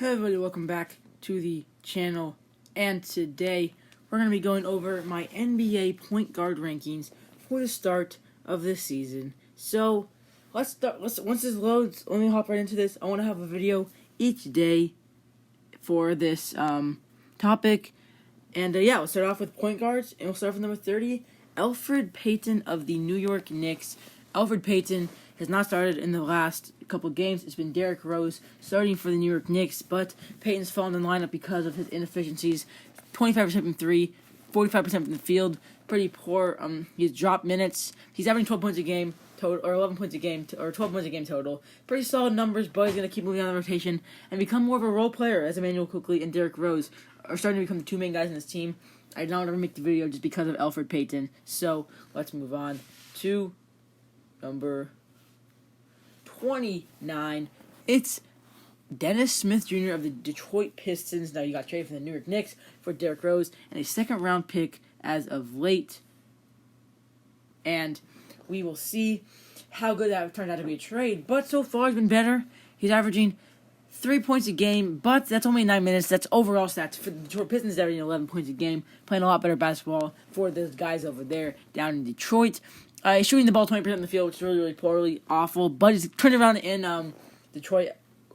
Hey everybody, welcome back to the channel, and today we're going to be going over my NBA point guard rankings for the start of this season. So, once this loads, let me hop right into this. I want to have a video each day for this topic, and we'll start off with point guards, and we'll start with number 30, Elfrid Payton of the New York Knicks. Elfrid Payton has not started in the last couple games. It's been Derrick Rose starting for the New York Knicks, but Payton's fallen in the lineup because of his inefficiencies. 25% from three, 45% from the field. Pretty poor. He's dropped minutes. He's averaging 12 points a game total, or 11 points a game, or 12 points a game total. Pretty solid numbers, but he's going to keep moving on the rotation and become more of a role player as Emmanuel Quickley and Derrick Rose are starting to become the two main guys in this team. I did not want to make the video just because of Elfrid Payton. So let's move on to number 29. It's Dennis Smith Jr. of the Detroit Pistons. Now, you got traded from the New York Knicks for Derrick Rose and a second-round pick as of late. And we will see how good that turned out to be a trade. But so far, he's been better. He's averaging 3 points a game, but that's only 9 minutes. That's overall stats. For the Detroit Pistons, averaging 11 points a game, playing a lot better basketball for those guys over there down in Detroit. He's shooting the ball 20% in the field, which is really, really poorly, awful. But he's turned around in Detroit.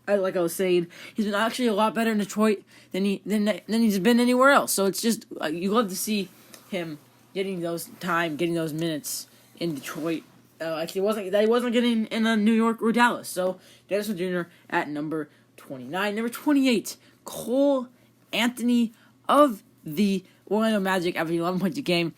Like I was saying, he's been actually a lot better in Detroit than he's been anywhere else. So it's just you love to see him getting those minutes in Detroit. He wasn't getting in New York or Dallas. So Dennis Smith Jr. at number 29. Number 28, Cole Anthony of the Orlando Magic, averaging 11 points a game.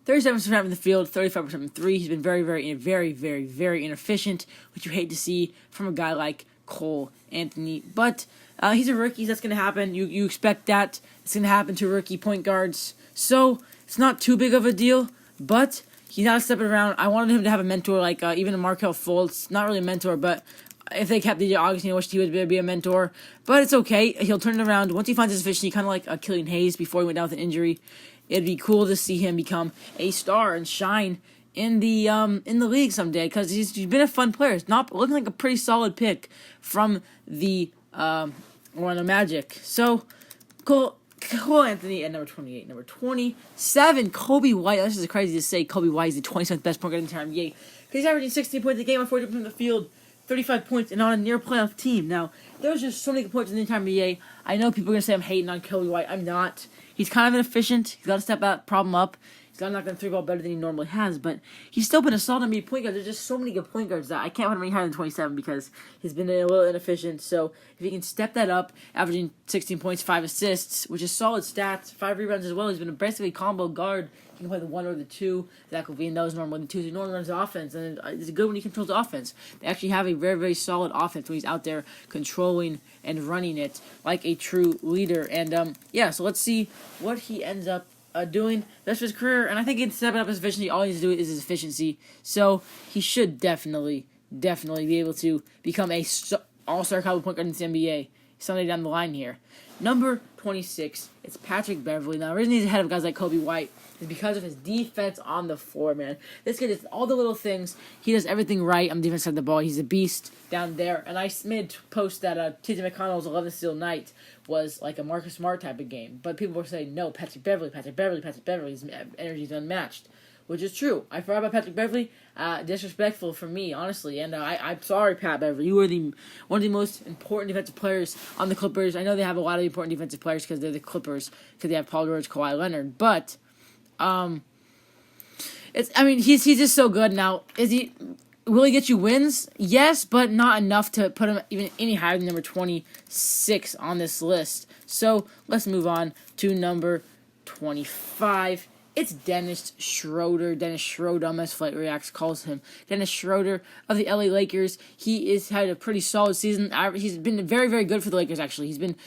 37% from the field, 35% from three. He's been very, very inefficient, which you hate to see from a guy like Cole Anthony. But he's a rookie. That's going to happen. You expect that. It's going to happen to rookie point guards. So it's not too big of a deal, but he's not stepping around. I wanted him to have a mentor, like even a Markelle Fultz. Not really a mentor, but if they kept DJ Augustine, I wished he would be a mentor. But it's okay. He'll turn it around. Once he finds his efficiency, kind of like Killian Hayes before he went down with an injury. It'd be cool to see him become a star and shine in the league someday, because he's been a fun player. It's not looking like a pretty solid pick from the Orlando Magic. So Cole Anthony at number 28. Number 27, Kobe White. This is crazy to say. Kobe White is the 27th best point guard in the entire NBA. He's averaging 16 points a game on 40% from the field, 35 points, and on a near playoff team. Now, there's just so many good points in the entire NBA. I know people are going to say I'm hating on Kobe White. I'm not. He's kind of inefficient. He's got to step that problem up. He's not going to three ball better than he normally has, but he's still been a solid NBA point guard. There's just so many good point guards that I can't put him any higher than 27 because he's been a little inefficient. So if he can step that up, averaging 16 points, 5 assists, which is solid stats, 5 rebounds as well. He's been basically a combo guard. He can play the 1 or the 2. Zach LaVine knows normally the 2. He normally runs the offense, and it's good when he controls the offense. They actually have a very, very solid offense when he's out there controlling and running it like a true leader. And so let's see what he ends up doing the rest of his career. And I think he's stepping up his efficiency. All he needs to do is his efficiency. So he should definitely be able to become a all-star caliber point guard in the NBA someday down the line here. Number 26, it's Patrick Beverley. Now, the reason he's ahead of guys like Kobe White is because of his defense on the floor, man. This kid does all the little things. He does everything right on the defense side of the ball. He's a beast down there. And I made a post that T.J. McConnell's 11th steal night was like a Marcus Smart type of game. But people were saying, no, Patrick Beverley, his energy is unmatched. Which is true. I forgot about Patrick Beverley. Disrespectful for me, honestly. And I'm sorry, Pat Beverley. You were one of the most important defensive players on the Clippers. I know they have a lot of important defensive players because they're the Clippers, because they have Paul George, Kawhi Leonard. But he's just so good now. Will he get you wins? Yes, but not enough to put him even any higher than number 26 on this list. So let's move on to number 25. It's Dennis Schroeder, as Flight Reacts calls him. Dennis Schroeder of the LA Lakers. He has had a pretty solid season. He's been very, very good for the Lakers, actually. He's been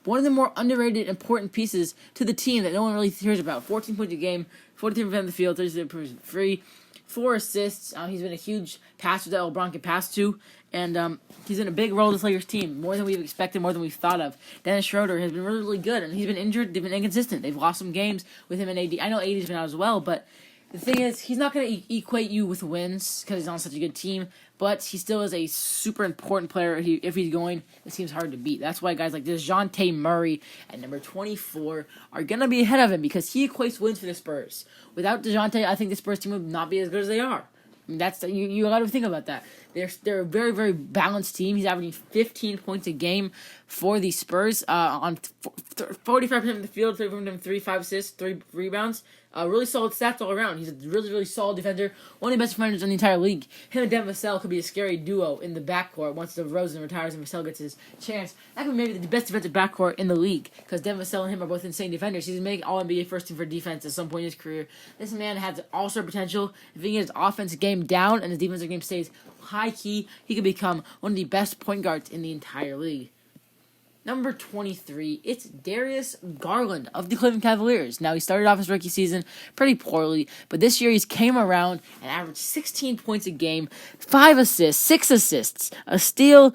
one of the more underrated, important pieces to the team that no one really hears about. 14 points a game, 43% of the field, 37% free, 4 assists. He's been a huge passer that LeBron can pass to. And he's in a big role in this Lakers team, more than we've expected, more than we've thought of. Dennis Schroeder has been really, really good, and he's been injured. They've been inconsistent. They've lost some games with him and AD. I know AD's been out as well, but the thing is, he's not going to equate you with wins because he's on such a good team, but he still is a super important player. If he's going, it seems hard to beat. That's why guys like DeJounte Murray at number 24 are going to be ahead of him because he equates wins for the Spurs. Without DeJounte, I think the Spurs team would not be as good as they are. I mean, that's you got to think about that. They're a very, very balanced team. He's averaging 15 points a game for the Spurs on 45% of the field, 30 from 3, 5 assists, 3 rebounds. Really solid stats all around. He's a really, really solid defender. One of the best defenders in the entire league. Him and Devin Vassell could be a scary duo in the backcourt once DeRozan retires and Vassell gets his chance. That could be maybe the best defensive backcourt in the league because Devin Vassell and him are both insane defenders. He's making All-NBA first team for defense at some point in his career. This man has all-star potential. If he gets his offensive game down and his defensive game stays high-key, he could become one of the best point guards in the entire league. Number 23, it's Darius Garland of the Cleveland Cavaliers. Now, he started off his rookie season pretty poorly, but this year he's came around and averaged 16 points a game, 5 assists, 6 assists, a steal,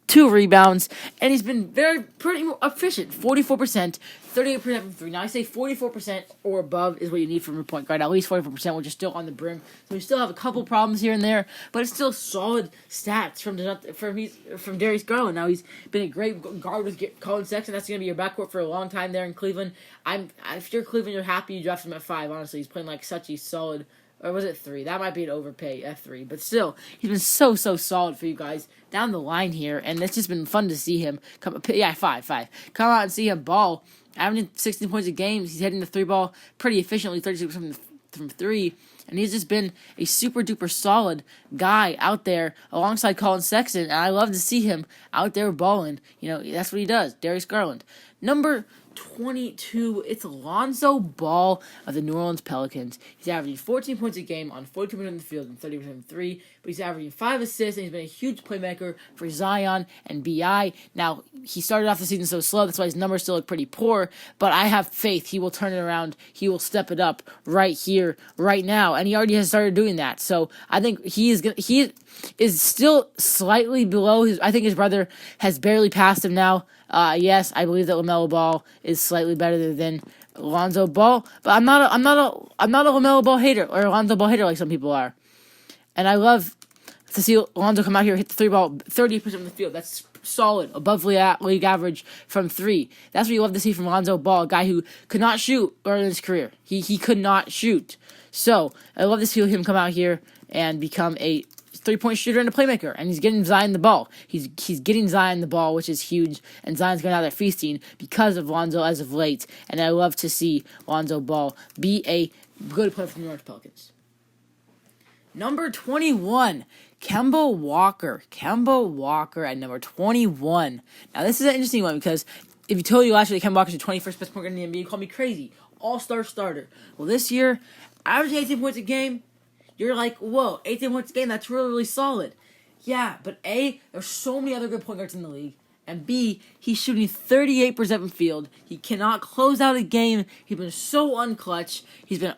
2 rebounds, and he's been pretty efficient. 44%, 38% from 3. Now, I say 44% or above is what you need from a point guard. At least 44%, which is still on the brim. So we still have a couple problems here and there, but it's still solid stats from Darius Garland. Now, he's been a great guard with Colin Sexton. That's going to be your backcourt for a long time there in Cleveland. If you're Cleveland, you're happy you drafted him at 5. Honestly, he's playing like such a solid. Or was it 3? That might be an overpay at 3. But still, he's been so solid for you guys down the line here. And it's just been fun to see him come. Yeah, 5. Come out and see him ball. Averaging 16 points a game. He's hitting the 3 ball pretty efficiently, 36% from 3. And he's just been a super-duper solid guy out there alongside Colin Sexton. And I love to see him out there balling. You know, that's what he does. Darius Garland. Number 22, it's Lonzo Ball of the New Orleans Pelicans. He's averaging 14 points a game on 42% of the field and 30% from 3, but he's averaging 5 assists, and he's been a huge playmaker for Zion and B.I. Now, he started off the season so slow, that's why his numbers still look pretty poor, but I have faith he will turn it around, he will step it up right here, right now, and he already has started doing that, so I think he is still slightly below I think his brother has barely passed him now. Yes, I believe that LaMelo Ball is slightly better than Lonzo Ball, but I'm not a LaMelo Ball hater or a Lonzo Ball hater like some people are. And I love to see Lonzo come out here, hit the 3 ball 30% of the field. That's solid, above league average from 3. That's what you love to see from Lonzo Ball, a guy who could not shoot early in his career. He could not shoot. So I love to see him come out here and become a 3-point shooter and a playmaker, and he's getting Zion the ball. He's getting Zion the ball, which is huge, and Zion's going out there feasting because of Lonzo as of late, and I love to see Lonzo Ball be a good player for the New York Pelicans. Number 21, Kemba Walker. Kemba Walker at number 21. Now, this is an interesting one because if you told you last year that Kemba Walker's the 21st best point guard in the NBA, you'd call me crazy. All-star starter. Well, this year, averaging 18 points a game, you're like, whoa, 18 points a game, that's really, really solid. Yeah, but A, there's so many other good point guards in the league. And B, he's shooting 38% from field. He cannot close out a game. He's been so unclutch. He's been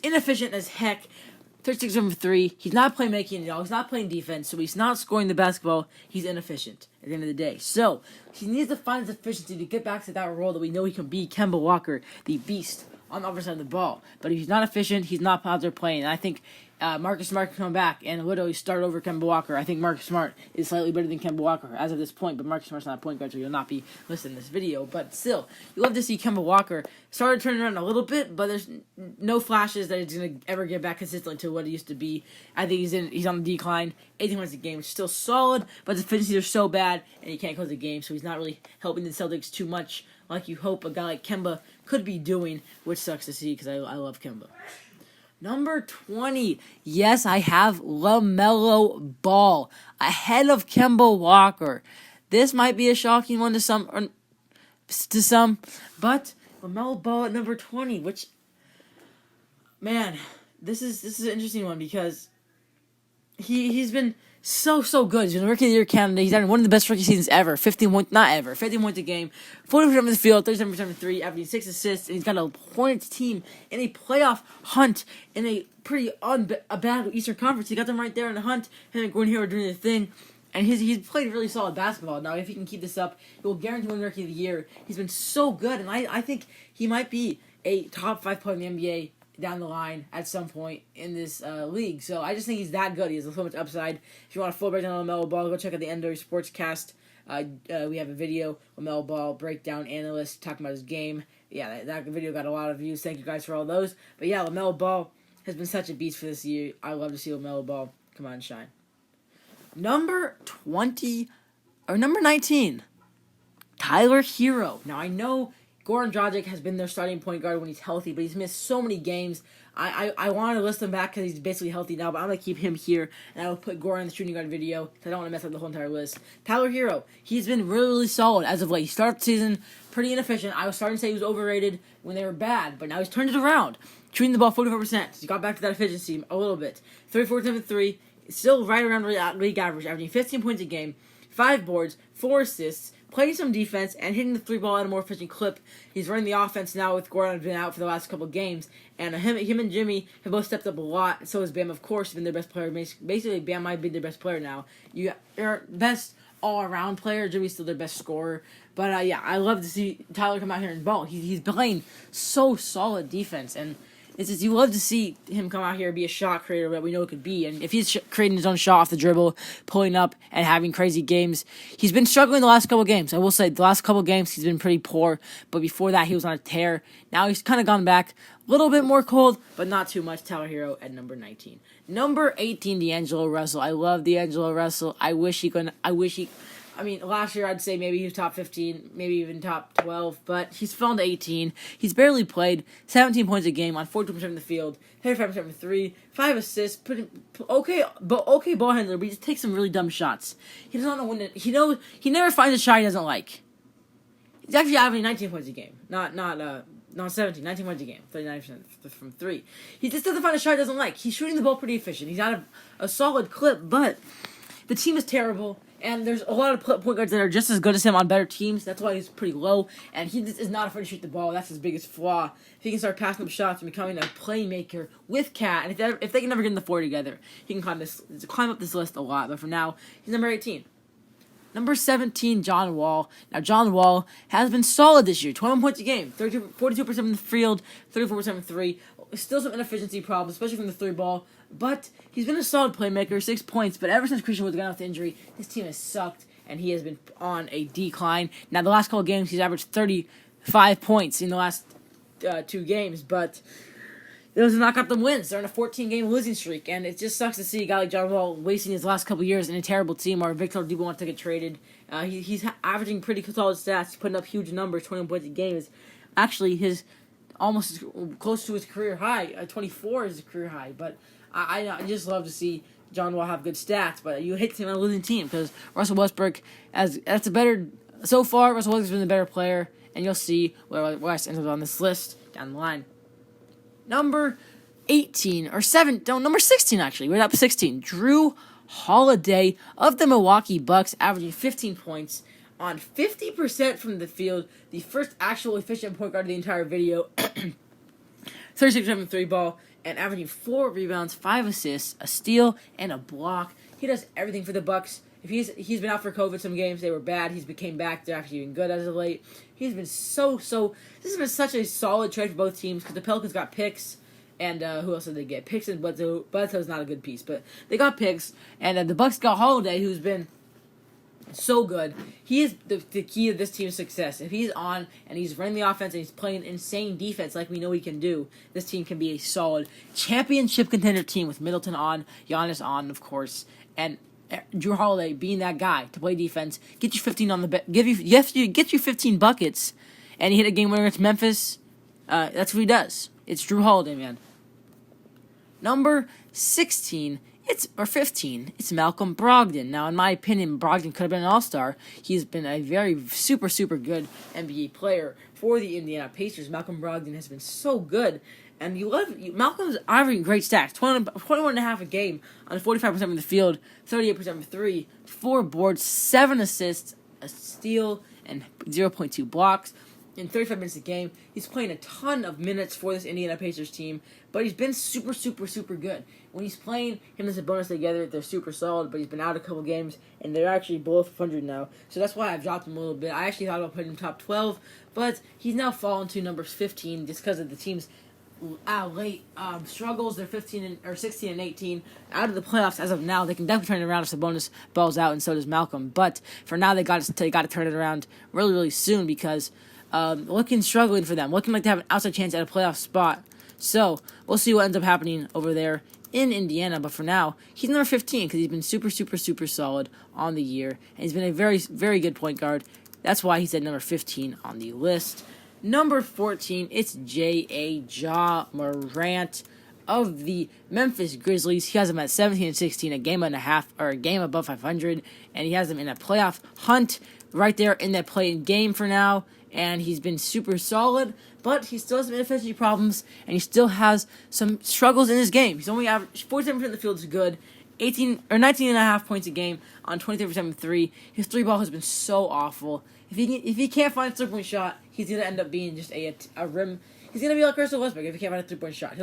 inefficient as heck. 36 from 3. He's not playmaking at all. He's not playing defense, so he's not scoring the basketball. He's inefficient at the end of the day. So, he needs to find his efficiency to get back to that role that we know he can be, Kemba Walker, the beast on the other side of the ball. But if he's not efficient, he's not out there playing. And I think Marcus Smart can come back and literally start over Kemba Walker. I think Marcus Smart is slightly better than Kemba Walker as of this point, but Marcus Smart's not a point guard, so you'll not be listening to this video. But still, you love to see Kemba Walker started turning around a little bit, but there's no flashes that he's going to ever get back consistently to what he used to be. I think he's on the decline. 18 points a game is still solid, but the efficiencies are so bad, and he can't close the game, so he's not really helping the Celtics too much like you hope a guy like Kemba could be doing, which sucks to see because I love Kemba. Number 20. Yes, I have LaMelo Ball ahead of Kemba Walker. This might be a shocking one to some, but LaMelo Ball at number 20, which, man, this is an interesting one because he's been so good. He's been a rookie of the year candidate. He's having one of the best rookie seasons ever. 15 points a game, 40% of the field, 37% from 3, averaging 6 assists, and he's got a Hornets team in a playoff hunt in a pretty bad Eastern Conference. He got them right there in the hunt. Him and Gordon Hayward doing their thing. And he's played really solid basketball. Now, if he can keep this up, he will guarantee winning Rookie of the Year. He's been so good, and I think he might be a top 5 player in the NBA down the line at some point in this league. So I just think he's that good. He has so much upside. If you want a full breakdown on LaMelo Ball, go check out the Endo Sportscast. We have a video, LaMelo Ball breakdown analyst talking about his game. Yeah, that video got a lot of views. Thank you guys for all those. But yeah, LaMelo Ball has been such a beast for this year. I love to see LaMelo Ball come on and shine. Number 19, Tyler Hero. Now I know Goran Dragic has been their starting point guard when he's healthy, but he's missed so many games. I wanted to list him back because he's basically healthy now, but I'm going to keep him here, and I will put Goran in the shooting guard video because I don't want to mess up the whole entire list. Tyler Hero, he's been really, really solid as of late. He started the season pretty inefficient. I was starting to say he was overrated when they were bad, but now he's turned it around. Shooting the ball 44%. So he got back to that efficiency a little bit. 34-7-3, still right around league average, averaging 15 points a game, 5 boards, 4 assists, playing some defense, and hitting the 3-ball at a more efficient clip. He's running the offense now with Goran been out for the last couple of games, and him and Jimmy have both stepped up a lot. So has Bam, of course, been their best player. Basically, Bam might be their best player now. You're best all-around player. Jimmy's still their best scorer. But, yeah, I love to see Tyler come out here and ball. He's playing so solid defense, and it's just, you love to see him come out here and be a shot creator that we know it could be. And if he's creating his own shot off the dribble, pulling up, and having crazy games, he's been struggling the last couple of games. I will say, the last couple of games, he's been pretty poor. But before that, he was on a tear. Now he's kind of gone back. A little bit more cold, but not too much. Tyler Hero at number 19. Number 18, D'Angelo Russell. I love D'Angelo Russell. Last year I'd say maybe he was top 15, maybe even top 12, but he's fallen to 18. He's barely played, 17 points a game on 42% from the field, 35% from 3, 5 assists, okay ball handler, but he just takes some really dumb shots. He doesn't know when to, he never finds a shot he doesn't like. He's actually averaging 19 points a game, not 17, 19 points a game, 39% from 3. He just doesn't find a shot he doesn't like. He's shooting the ball pretty efficient. He's out a solid clip, but the team is terrible. And there's a lot of point guards that are just as good as him on better teams. That's why he's pretty low. And he just is not afraid to shoot the ball. That's his biggest flaw. If he can start passing up shots and becoming a playmaker with Cat, and if they can never get in the 4 together, he can climb up this list a lot. But for now, he's number 18. Number 17, John Wall. Now, John Wall has been solid this year. 21 points a game. 42% from the field, 34% from 3. Still some inefficiency problems, especially from the 3-ball. But he's been a solid playmaker, 6 points. But ever since Christian Wood's gone off the injury, his team has sucked, and he has been on a decline. Now, the last couple of games, he's averaged 35 points in the last 2 games. But those have not got them wins. They're on a 14-game losing streak, and it just sucks to see a guy like John Wall wasting his last couple years in a terrible team where Victor Oladipo wants to get traded. He's averaging pretty solid stats. He's putting up huge numbers, 21 points a game. Actually, his almost close to his career high. 24 is his career high, but I just love to see John Wall have good stats, but you hate to see him on a losing team because Russell Westbrook, so far, Russell Westbrook's been the better player, and you'll see where West ends up on this list down the line. Number 16 actually. We're up 16. Drew Holiday of the Milwaukee Bucks, averaging 15 points on 50% from the field. The first actual efficient point guard of the entire video. 36% from the 3-ball. And averaging 4 rebounds, 5 assists, a steal, and a block. He does everything for the Bucks. If he's been out for COVID some games, they were bad. He's became back. They're actually even good as of late. He's been so. This has been such a solid trade for both teams because the Pelicans got picks, and who else did they get? Picks and Bledsoe. Bledsoe's not a good piece, but they got picks, and the Bucks got Holiday, who's been so good. He is the key to this team's success. If he's on and he's running the offense and he's playing insane defense like we know he can do, this team can be a solid championship contender team with Middleton on, Giannis on, of course, and Drew Holiday being that guy to play defense, get you 15 on the get you 15 buckets, and he hit a game winner against Memphis. That's what he does. It's Drew Holiday, man. Number 15. It's Malcolm Brogdon. Now, in my opinion, Brogdon could have been an all-star. He's been a very super good NBA player for the Indiana Pacers. Malcolm Brogdon has been so good. And Malcolm's averaging great stats. 21.5 a game on 45% from the field, 38% from 3, 4 boards, 7 assists, a steal, and 0.2 blocks in 35 minutes a game. He's playing a ton of minutes for this Indiana Pacers team, but he's been super good. When he's playing, him and Sabonis together, they're super solid, but he's been out a couple games, and they're actually below 500 now. So that's why I've dropped him a little bit. I actually thought about putting him top 12, but he's now fallen to number 15 just because of the team's late struggles. They're 16 and 18 out of the playoffs as of now. They can definitely turn it around if Sabonis balls out, and so does Malcolm. But for now, they got to turn it around really, really soon because looking struggling for them, looking like they have an outside chance at a playoff spot. So we'll see what ends up happening over there in Indiana. But for now, he's number 15 because he's been super, super, super solid on the year, and he's been a very, very good point guard. That's why he's at number 15 on the list. Number 14, it's J.A. Ja Morant of the Memphis Grizzlies. He has them at 17 and 16, a game and a half, or a game above 500, and he has them in a playoff hunt right there in that play-in game for now, and he's been super solid, but he still has some inefficiency problems, and he still has some struggles in his game. He's only averaged 47% of the field is good, 19.5 points a game on 23% from 3. His 3-ball has been so awful. If he can't find a 3-point shot, he's gonna end up being just a rim. He's gonna be like Russell Westbrook if he can't find a 3-point shot.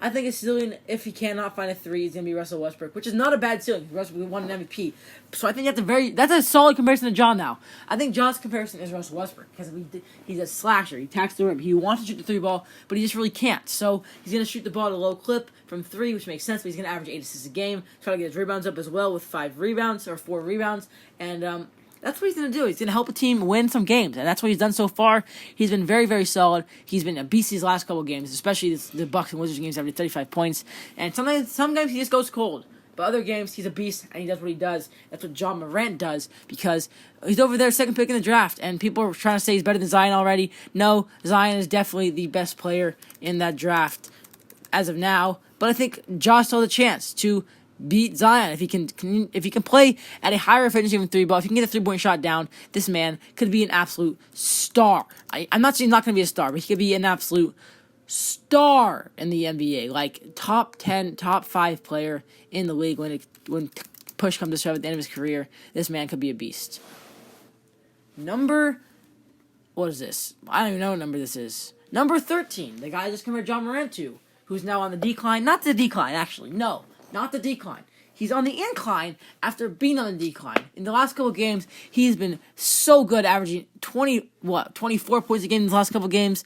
I think his ceiling, if he cannot find a 3, he's gonna be Russell Westbrook, which is not a bad ceiling. Russell won an MVP, so I think that's a solid comparison to Ja now. I think Ja's comparison is Russell Westbrook because he's a slasher. He attacks the rim. He wants to shoot the 3-ball, but he just really can't. So he's gonna shoot the ball at a low clip from 3, which makes sense. But he's gonna average 8 assists a game. Try to get his rebounds up as well with 5 rebounds or 4 rebounds, and that's what he's going to do. He's going to help a team win some games, and that's what he's done so far. He's been very, very solid. He's been a beast these last couple games, especially the Bucks and Wizards games, averaging 35 points. And some games he just goes cold. But other games, he's a beast, and he does what he does. That's what Ja Morant does, because he's over there second pick in the draft, and people are trying to say he's better than Zion already. No, Zion is definitely the best player in that draft as of now. But I think Ja still has a chance to beat Zion if he can play at a higher efficiency from 3 ball. If he can get a 3-point shot down, this man could be an absolute star. I'm not saying he's not going to be a star, but he could be an absolute star in the NBA, like top 10, top 5 player in the league when push comes to shove at the end of his career. This man could be a beast. What is this? I don't even know what number this is. Number 13, the guy I just compared Ja Morant to, who's now on the decline. Not the decline, actually. No. Not the decline. He's on the incline after being on the decline. In the last couple of games, he's been so good, averaging 24 points a game in the last couple of games.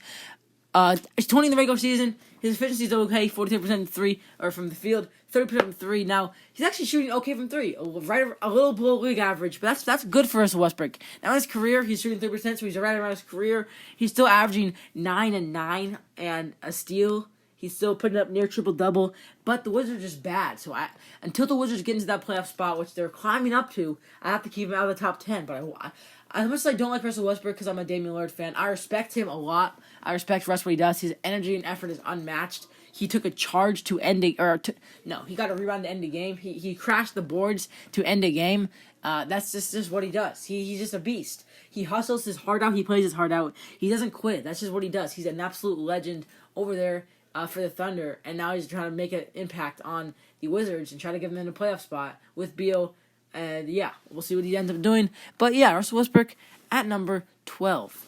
20 in the regular season. His efficiency is okay, 42% from 3 or from the field, 30% from 3. Now he's actually shooting okay from 3, a little below league average, but that's good for Russell Westbrook. Now in his career, he's shooting 3%, so he's right around his career. He's still averaging 9 and 9 and a steal. He's still putting up near triple-double, but the Wizards are just bad. So until the Wizards get into that playoff spot, which they're climbing up to, I have to keep him out of the top 10. But as much as I don't like Russell Westbrook because I'm a Damian Lillard fan, I respect him a lot. I respect Russ what he does. His energy and effort is unmatched. He took a charge to end he got a rebound to end the game. He crashed the boards to end a game. That's just what he does. He's just a beast. He hustles his heart out. He plays his heart out. He doesn't quit. That's just what he does. He's an absolute legend over there for the Thunder, and now he's trying to make an impact on the Wizards and try to give them in a playoff spot with Beal. And yeah, we'll see what he ends up doing. But yeah, Russell Westbrook at number 12.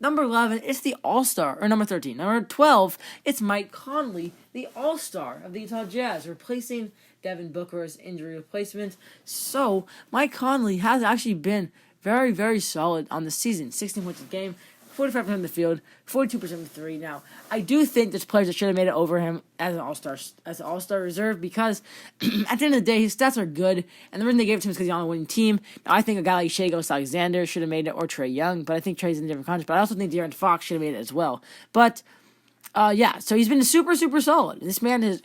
Number 11, it's the All-Star, or number 13. Number 12, it's Mike Conley, the All-Star of the Utah Jazz, replacing Devin Booker's injury replacement. So, Mike Conley has actually been very, very solid on the season. 16 points a game, 45% from the field, 42% from 3. Now, I do think there's players that should have made it over him as an all-star reserve because at the end of the day, his stats are good, and the reason they gave it to him is because he's on a winning team. Now, I think a guy like Shai Gilgeous-Alexander should have made it, or Trae Young, but I think Trae's in a different conference. But I also think De'Aaron Fox should have made it as well. But yeah, so he's been super, super solid. This man is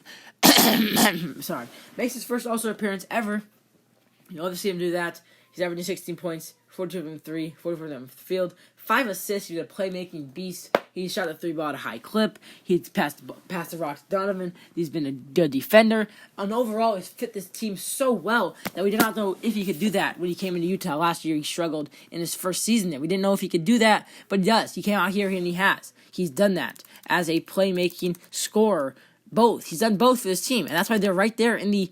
makes his first All-Star appearance ever. You love to see him do that. He's averaging 16 points, 42 from 3, 44 from the field, 5 assists. He's a playmaking beast. He shot the 3-ball at a high clip. He's passed the rock to Donovan. He's been a good defender. And overall, he's fit this team so well that we did not know if he could do that when he came into Utah last year. He struggled in his first season there. We didn't know if he could do that, but he does. He came out here and he has. He's done that as a playmaking scorer. Both. He's done both for this team, and that's why they're right there in the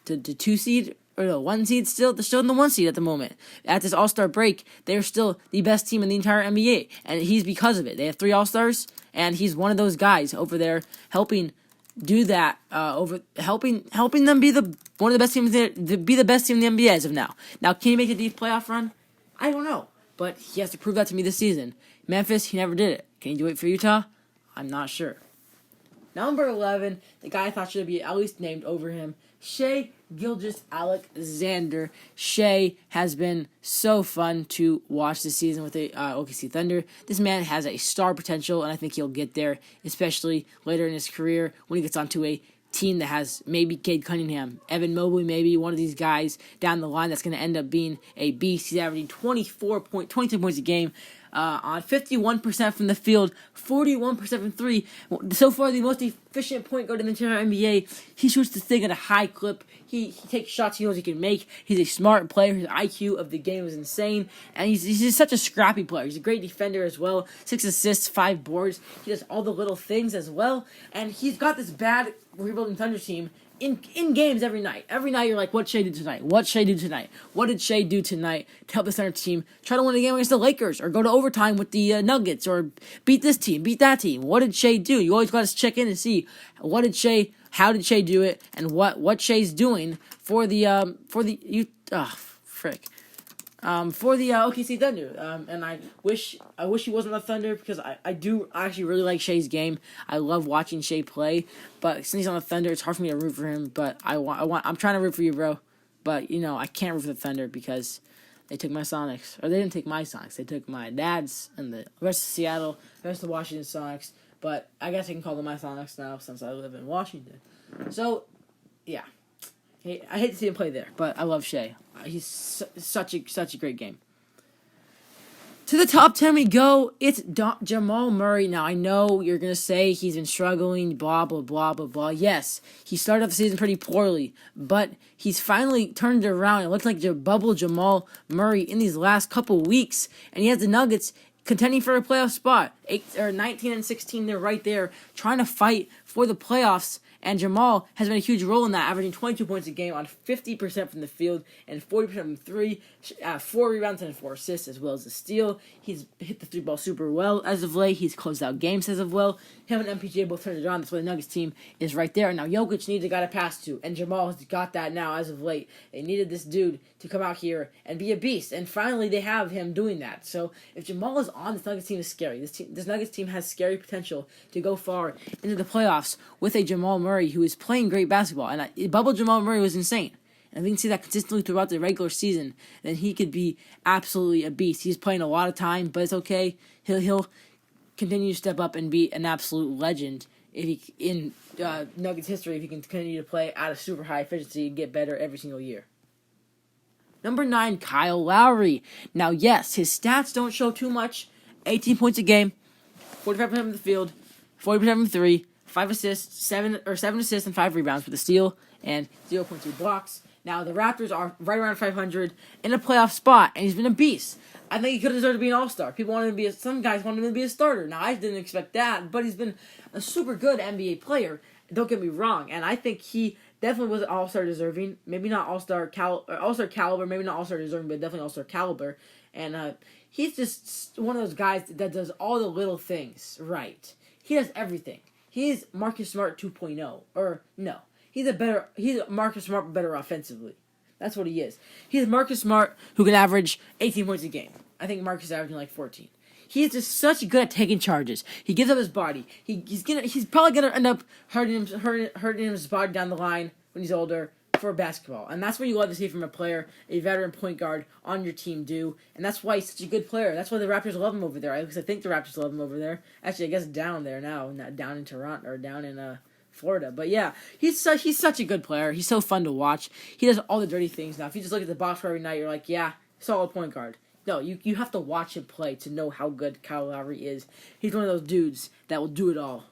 2 seed? Or the 1 seed still? They're still in the 1 seed at the moment. At this All-Star break, they're still the best team in the entire NBA. And he's because of it. They have 3 All-Stars, and he's one of those guys over there helping do that, helping them be one of the best teams be the best team in the NBA as of now. Now, can he make a deep playoff run? I don't know. But he has to prove that to me this season. Memphis, he never did it. Can he do it for Utah? I'm not sure. Number 11, the guy I thought should be at least named over him, Shai Gilgeous-Alexander. Shai has been so fun to watch this season with the OKC Thunder. This man has a star potential, and I think he'll get there, especially later in his career when he gets onto a team that has maybe Cade Cunningham, Evan Mobley, maybe one of these guys down the line that's going to end up being a beast. He's averaging 22 points a game. On 51% from the field, 41% from three. So far, the most efficient point guard in the entire NBA. He shoots the thing at a high clip. He takes shots he knows he can make. He's a smart player. His IQ of the game is insane. And he's just such a scrappy player. He's a great defender as well. 6 assists, 5 boards. He does all the little things as well. And he's got this bad rebuilding Thunder team in games every night. Every night you're like, what'd Shai do tonight? What'd Shai do tonight? What did Shai do tonight to help the Thunder team try to win a game against the Lakers or go to overtime with the Nuggets or beat this team, beat that team? What did Shai do? You always got to check in and see how did Shai do it, and what Shai's doing for the OKC Thunder. And I wish he wasn't on the Thunder because I do actually really like Shai's game. I love watching Shai play, but since he's on the Thunder, it's hard for me to root for him. But I'm trying to root for you, bro. But I can't root for the Thunder because they took my Sonics, or they didn't take my Sonics. They took my dad's and the rest of Seattle, the rest of the Washington Sonics. But I guess I can call them my Sonics now since I live in Washington. So, yeah. I hate to see him play there, but I love Shai. He's such a great game. To the top 10 we go. It's Jamal Murray. Now, I know you're going to say he's been struggling, blah, blah, blah, blah, blah. Yes, he started off the season pretty poorly, but he's finally turned it around. It looks like bubble Jamal Murray in these last couple weeks, and he has the Nuggets contending for a playoff spot. 19 and 16, they're right there, trying to fight for the playoffs. And Jamal has been a huge role in that, averaging 22 points a game on 50% from the field and 40% from three, 4 rebounds and 4 assists, as well as a steal. He's hit the 3-ball super well as of late. He's closed out games as of well. Him and MPJ both turned it on. That's why the Nuggets team is right there. Now, Jokic needs a guy to pass to, and Jamal has got that now as of late. They needed this dude to come out here and be a beast, and finally they have him doing that. So if Jamal is on, this Nuggets team is scary. This Nuggets team has scary potential to go far into the playoffs with a Jamal Murray who is playing great basketball. And bubble Jamal Murray was insane. And if we can see that consistently throughout the regular season, then he could be absolutely a beast. He's playing a lot of time, but it's okay. He'll continue to step up and be an absolute legend if he in Nuggets history if he can continue to play at a super high efficiency and get better every single year. Number 9, Kyle Lowry. Now, yes, his stats don't show too much. 18 points a game, 45% from the field, 40% from 3, 7 assists and 5 rebounds with a steal and 0.2 blocks. Now, the Raptors are right around 500 in a playoff spot, and he's been a beast. I think he could have deserved to be an all-star. Some guys wanted him to be a starter. Now, I didn't expect that, but he's been a super good NBA player. Don't get me wrong, and I think he definitely was all-star deserving. Maybe not all-star caliber, maybe not all-star deserving, but definitely all-star caliber. And he's just one of those guys that does all the little things right. He does everything. He's Marcus Smart 2.0. Or, no. He's Marcus Smart, but better offensively. That's what he is. He's Marcus Smart who can average 18 points a game. I think Marcus is averaging like 14. He is just such good at taking charges. He gives up his body. He's probably gonna end up hurting his body down the line when he's older for basketball. And that's what you love to see from a player, a veteran point guard on your team do. And that's why he's such a good player. That's why the Raptors love him over there. Because I think the Raptors love him over there. Actually, I guess down there now, not down in Toronto or down in Florida. But yeah, he's such a good player. He's so fun to watch. He does all the dirty things. Now, if you just look at the box score every night, you're like, yeah, solid point guard. No, you have to watch him play to know how good Kyle Lowry is. He's one of those dudes that will do it all.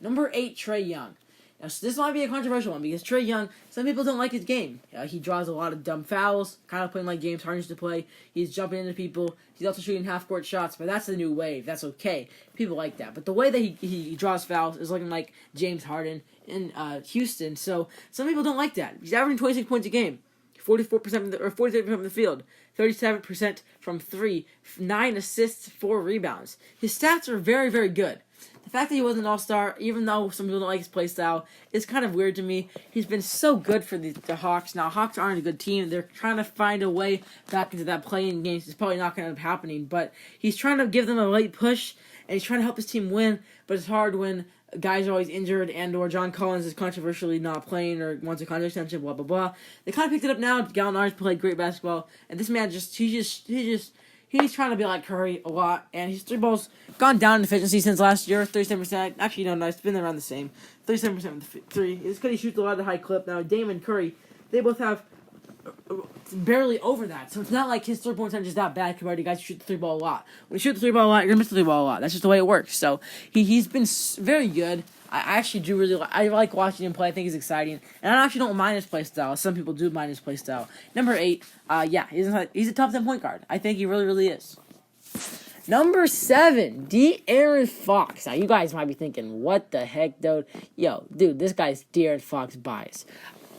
Number 8, Trae Young. Now, so this might be a controversial one because Trae Young, some people don't like his game. He draws a lot of dumb fouls, kind of playing like James Harden used to play. He's jumping into people. He's also shooting half-court shots, but that's the new wave. That's okay. People like that. But the way that he draws fouls is looking like James Harden in Houston, so some people don't like that. He's averaging 26 points a game, 43% from the field, 37% from 3, 9 assists, 4 rebounds. His stats are very, very good. The fact that he wasn't an all-star, even though some people don't like his play style, is kind of weird to me. He's been so good for the Hawks. Now, Hawks aren't a good team. They're trying to find a way back into that play-in game. It's probably not going to end up happening, but he's trying to give them a late push, and he's trying to help his team win, but it's hard when guys are always injured and or John Collins is controversially not playing or wants a contract extension, blah, blah, blah. They kind of picked it up now. Gallinari's played great basketball, and this man he's trying to be like Curry a lot, and his 3 balls gone down in efficiency since last year, 37%. Actually, no, it's been around the same. 37% with the 3. It's because he shoots a lot of the high clip. Now, Dame and Curry, they both have barely over that. So it's not like his 3-point percentage is that bad compared to guys who shoot the 3 ball a lot. When you shoot the 3 ball a lot, you're going to miss the 3 ball a lot. That's just the way it works. So he's been very good. I actually do really I like watching him play. I think he's exciting. And I actually don't mind his play style. Some people do mind his play style. Number 8, he's a top 10 point guard. I think he really, really is. Number 7, De'Aaron Fox. Now, you guys might be thinking, what the heck, dude? Yo, dude, this guy's De'Aaron Fox bias.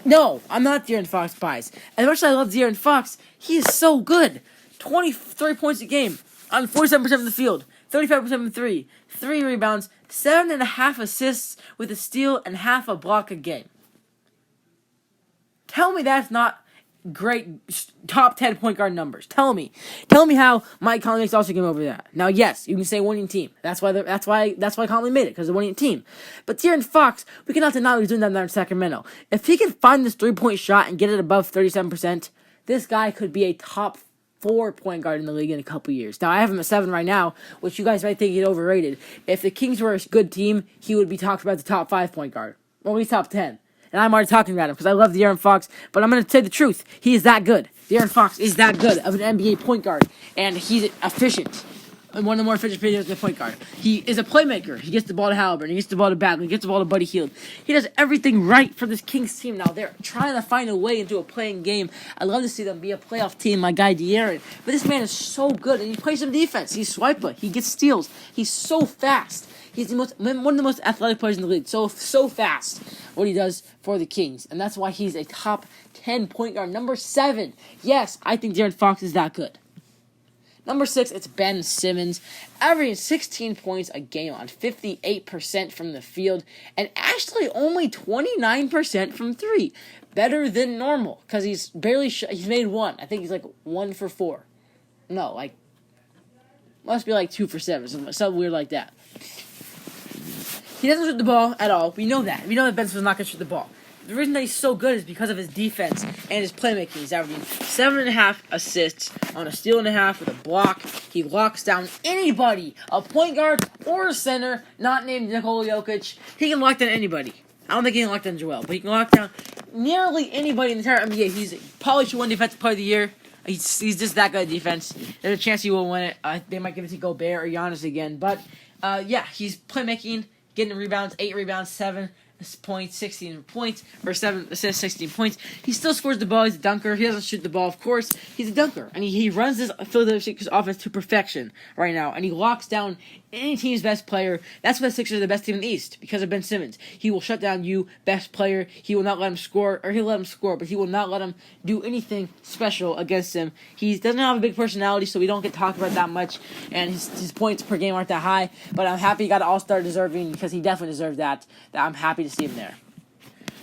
No, I'm not De'Aaron Fox bias. As much as I love De'Aaron Fox, he is so good. 23 points a game on 47% of the field, 35% from 3, 3 rebounds, 7.5 assists with a steal and half a block a game. Tell me that's not great top 10 point guard numbers. Tell me how Mike Conley makes also came over that. Now, yes, you can say winning team. That's why Conley made it, because the winning team. But De'Aaron Fox, we cannot deny he was doing that there in Sacramento. If he can find this 3-point shot and get it above 37%, this guy could be a top 4 point guard in the league in a couple years. Now, I have him at 7 right now, which you guys might think he's overrated. If the Kings were a good team, he would be talked about as the top 5 point guard. Or at least top 10. And I'm already talking about him because I love De'Aaron Fox, but I'm going to say the truth. He is that good. De'Aaron Fox is that good of an NBA point guard, and he's efficient. And one of the more efficient players in the point guard. He is a playmaker. He gets the ball to Halliburton. He gets the ball to Bagley. He gets the ball to Buddy Hield. He does everything right for this Kings team. Now, they're trying to find a way into a playing game. I'd love to see them be a playoff team, my guy De'Aaron. But this man is so good, and he plays some defense. He's swiper. He gets steals. He's so fast. He's one of the most athletic players in the league. So fast what he does for the Kings. And that's why he's a top 10 point guard. Number 7. Yes, I think De'Aaron Fox is that good. Number 6, it's Ben Simmons, averaging 16 points a game on 58% from the field, and actually only 29% from 3. Better than normal, because he's made 1. I think he's like 1 for 4. No, must be 2 for 7, something weird like that. He doesn't shoot the ball at all. We know that. We know that Ben Simmons is not going to shoot the ball. The reason that he's so good is because of his defense and his playmaking. He's averaging 7.5 assists on a steal and a half with a block. He locks down anybody, a point guard or a center, not named Nikola Jokic. He can lock down anybody. I don't think he can lock down Joel, but he can lock down nearly anybody in the entire NBA. He's probably should win Defensive Player of the Year. He's just that good at defense. There's a chance he will win it. They might give it to Gobert or Giannis again. But, he's playmaking, getting rebounds, 8 rebounds, 7 points, 16 points, or 7 assists, 16 points. He still scores the ball. He's a dunker. He doesn't shoot the ball, of course. He's a dunker. And he runs this Philadelphia Sixers offense to perfection right now. And he locks down any team's best player. That's why the Sixers are the best team in the East, because of Ben Simmons. He will shut down you, best player. He will not let him score, or he'll let him score, but he will not let him do anything special against him. He doesn't have a big personality, so we don't get talked about that much, and his points per game aren't that high, but I'm happy he got an All-Star deserving, because he definitely deserved that I'm happy to see him there.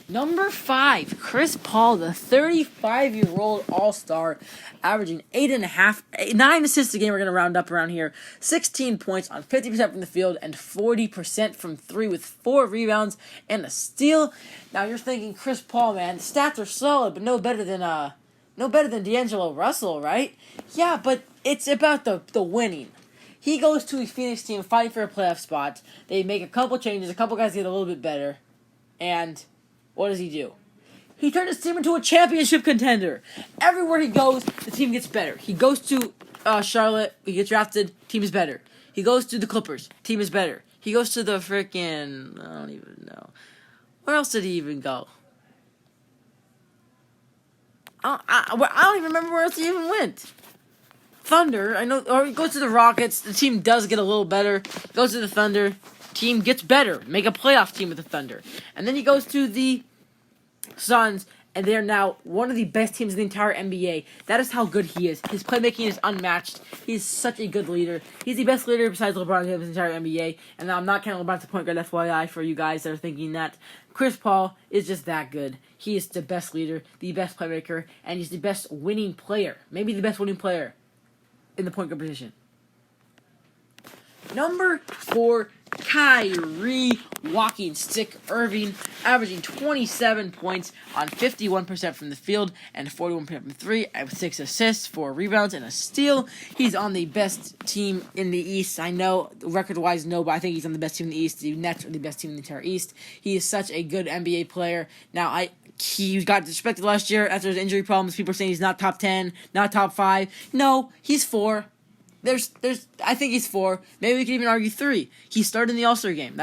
Number 5, Chris Paul, the 35-year-old All-Star, averaging 9 assists a game. We're going to round up around here. 16 points on 50% from the field and 40% from 3 with 4 rebounds and a steal. Now you're thinking, Chris Paul, man, the stats are solid, but no better than D'Angelo Russell, right? Yeah, but it's about the winning. He goes to a Phoenix team fighting for a playoff spot. They make a couple changes. A couple guys get a little bit better, and what does he do? He turned his team into a championship contender. Everywhere he goes, the team gets better. He goes to Charlotte, he gets drafted, team is better. He goes to the Clippers, team is better. He goes to the freaking, I don't even know. Where else did he even go? I don't even remember where else he even went. Thunder, I know, or he goes to the Rockets, the team does get a little better. Goes to the Thunder, team gets better. Make a playoff team with the Thunder. And then he goes to the Suns, and they are now one of the best teams in the entire NBA. That is how good he is. His playmaking is unmatched. He's such a good leader. He's the best leader besides LeBron James in the entire NBA. And I'm not counting LeBron as a point guard, FYI, for you guys that are thinking that. Chris Paul is just that good. He is the best leader, the best playmaker, and he's the best winning player. Maybe the best winning player in the point guard position. Number 4, Kyrie walking stick Irving, averaging 27 points on 51% from the field and 41% from 3, with 6 assists, 4 rebounds, and a steal. He's on the best team in the East. I know, record-wise, no, but I think he's on the best team in the East. The Nets are the best team in the entire East. He is such a good NBA player. Now, he got disrespected last year after his injury problems. People are saying he's not top 10, not top 5. No, he's 4. I think he's 4. Maybe we could even argue 3. He started in the All-Star game. He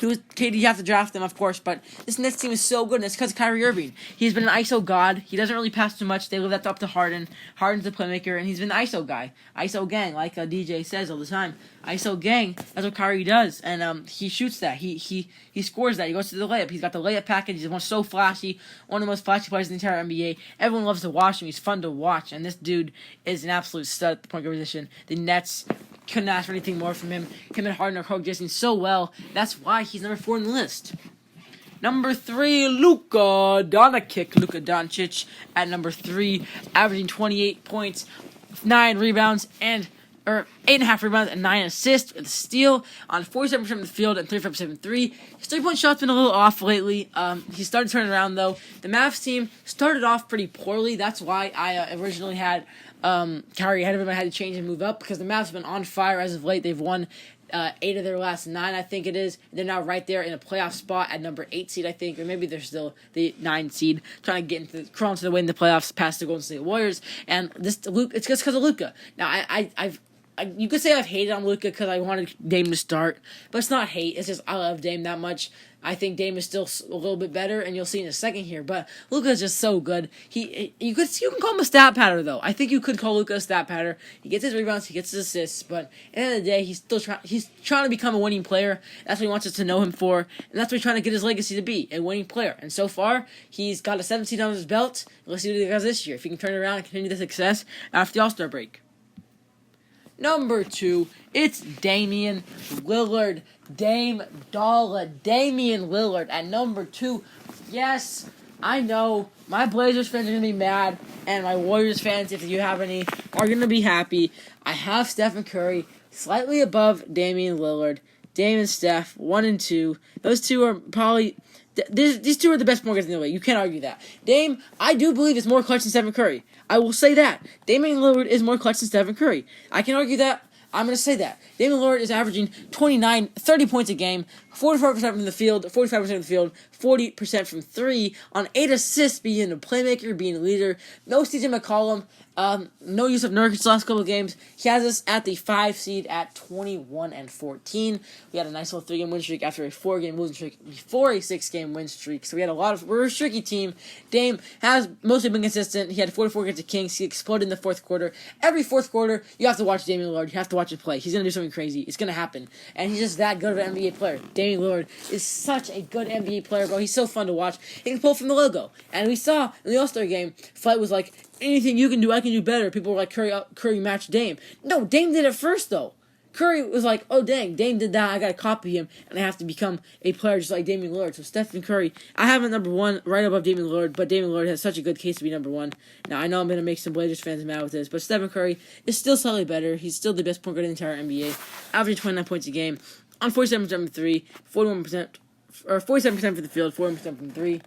was KD. You have to draft him, of course, but this Nets team is so good, and it's because of Kyrie Irving. He's been an ISO god. He doesn't really pass too much. They leave that up to Harden. Harden's the playmaker, and he's been the ISO guy. ISO gang, like DJ says all the time. ISO gang, that's what Kyrie does, and he shoots that. He scores that. He goes to the layup. He's got the layup package. He's so flashy. One of the most flashy players in the entire NBA. Everyone loves to watch him. He's fun to watch, and this dude is an absolute stud at the point guard position. The Nets couldn't ask for anything more from him. Him and Harden are coexisting so well. That's why he's number 4 in the list. Number 3, Luka Doncic at number 3, averaging 28 points, 9 rebounds, and 8.5 rebounds and 9 assists with a steal on 47% of the field and 35% from 3. His 3-point shot's been a little off lately. He started turning around, though. The Mavs team started off pretty poorly. That's why I originally had Kyrie ahead of him. I had to change and move up because the Mavs have been on fire as of late. They've won 8 of their last 9, I think it is. They're now right there in a playoff spot at number 8 seed, I think, or maybe they're still the 9 seed, trying to crawl into the win in the playoffs past the Golden State Warriors. And it's just because of Luka. Now, you could say I've hated on Luka because I wanted Dame to start, but it's not hate. It's just I love Dame that much. I think Dame is still a little bit better, and you'll see in a second here. But Luka is just so good. You can call him a stat patter though. I think you could call Luka a stat patter. He gets his rebounds, he gets his assists, but at the end of the day, he's trying to become a winning player. That's what he wants us to know him for, and that's what he's trying to get his legacy to be, a winning player. And so far, he's got a 17 on his belt. Let's see what he does this year. If he can turn it around and continue the success after the All-Star break. Number 2, it's Damian Lillard. Damian Lillard at number 2. Yes, I know my Blazers fans are going to be mad, and my Warriors fans, if you have any, are going to be happy. I have Stephen Curry slightly above Damian Lillard. Dame and Steph, 1 and 2. Those two are probably... These two are the best point guards in the league. You can't argue that. Dame, I do believe, is more clutch than Stephen Curry. I will say that. Damian Lillard is more clutch than Stephen Curry. I can argue that. I'm going to say that. Damian Lillard is averaging 30 points a game, 44% from the field, 45% from the field, 40% from 3, on 8 assists, being a playmaker, being a leader. No CJ McCollum. No use of Nurkic the last couple of games. He has us at the 5 seed at 21 and 14. We had a nice little 3-game win streak after a 4-game losing streak before a 6-game win streak. So we're a streaky team. Dame has mostly been consistent. He had 44 against the Kings. He exploded in the fourth quarter. Every fourth quarter, you have to watch Damian Lillard. You have to watch him play. He's going to do something crazy. It's going to happen. And he's just that good of an NBA player. Damian Lillard is such a good NBA player, bro. He's so fun to watch. He can pull from the logo. And we saw in the All-Star game, Flight was like, anything you can do, I can do better. People were like, Curry matched Dame. No, Dame did it first, though. Curry was like, oh, dang, Dame did that. I got to copy him, and I have to become a player just like Damian Lillard. So Stephen Curry, I have him number 1 right above Damian Lillard, but Damian Lillard has such a good case to be number 1. Now, I know I'm going to make some Blazers fans mad with this, but Stephen Curry is still slightly better. He's still the best point guard in the entire NBA, averaging 29 points a game, on 47% from 3, 47% for the field, 41% from 3,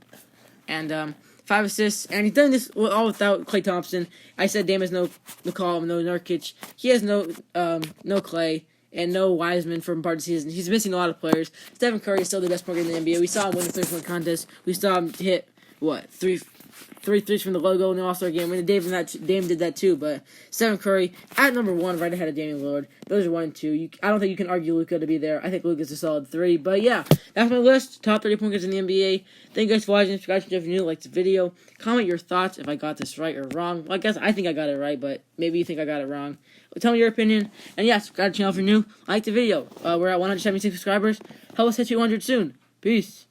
and 5 assists, and he's done this all without Klay Thompson. I said Dame has no McCollum, no Nurkic. He has no Klay and no Wiseman for part of the season. He's missing a lot of players. Stephen Curry is still the best player in the NBA. We saw him win the 3-point contest. We saw him hit, 3 threes from the logo in the All-Star game. And Dame did that too, but Stephen Curry at number 1 right ahead of Damian Lillard. Those are 1 and 2. I don't think you can argue Luka to be there. I think Luka's a solid 3. But yeah, that's my list. Top 30 point guards in the NBA. Thank you guys for watching. Subscribe if you're new. Like the video. Comment your thoughts if I got this right or wrong. Well, I think I got it right, but maybe you think I got it wrong. Well, tell me your opinion. And yeah, subscribe to the channel if you're new. Like the video. We're at 176 subscribers. Help us hit 200 soon. Peace.